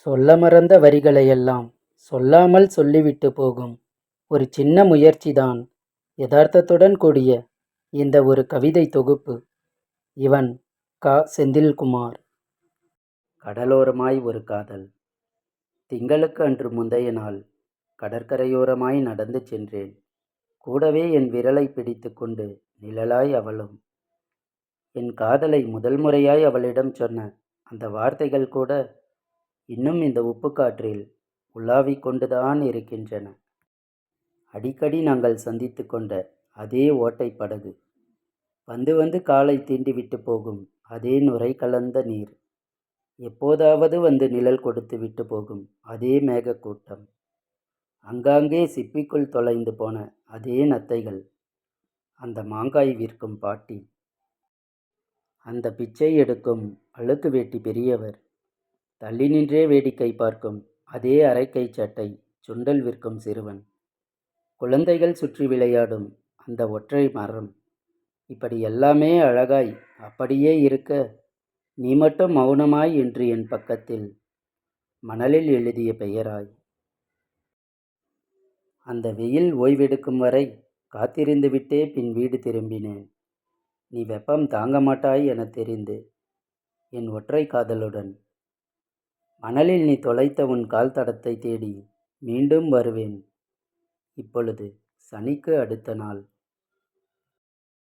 சொல்ல மறந்த வரிகளையெல்லாம் சொல்லாமல் சொல்லிவிட்டு போகும் ஒரு சின்ன முயற்சிதான் யதார்த்தத்துடன் கூடிய இந்த ஒரு கவிதை தொகுப்பு. இவன் செந்தில்குமார். கடலோரமாய் ஒரு காதல். திங்களுக்கு அன்று முந்தைய நாள் கடற்கரையோரமாய் நடந்து சென்றேன். கூடவே என் விரலை பிடித்து கொண்டு நிழலாய் அவளும். என் காதலை முதல் முறையாய் அவளிடம் சொன்ன அந்த வார்த்தைகள் கூட இன்னும் இந்த உப்புக்காற்றில் உலாவிக் கொண்டுதான் இருக்கின்றன. அடிக்கடி நாங்கள் சந்தித்து கொண்ட அதே ஓட்டை படகு, வந்து வந்து காலை தீண்டிவிட்டு போகும் அதே நுரை கலந்த நீர், எப்போதாவது வந்து நிழல் கொடுத்து விட்டு போகும் அதே மேகக்கூட்டம், அங்காங்கே சிப்பிக்குள் தொலைந்து போன அதே நத்தைகள், அந்த மாங்காய் விற்கும் பாட்டி, அந்த பிச்சை எடுக்கும் அழுக்கு வேட்டி பெரியவர், தள்ளி நின்றே வேடிக்கை பார்க்கும் அதே அரைக்கை சட்டை சுண்டல் விற்கும் சிறுவன், குழந்தைகள் சுற்றி விளையாடும் அந்த ஒற்றை மரம், இப்படி எல்லாமே அழகாய் அப்படியே இருக்க, நீ மட்டும் மௌனமாய் என்று என் பக்கத்தில் மணலில் எழுதிய பெயராய். அந்த வெயில் ஓய்வெடுக்கும் வரை காத்திருந்து விட்டே பின் வீடு திரும்பினேன். நீ வெப்பம் தாங்க மாட்டாய் என தெரிந்து என் ஒற்றை காதலுடன். மணலில் நீ தொலைத்த உன் கால் தடத்தை தேடி மீண்டும் வருவேன். இப்பொழுது சனிக்கு அடுத்த நாள்.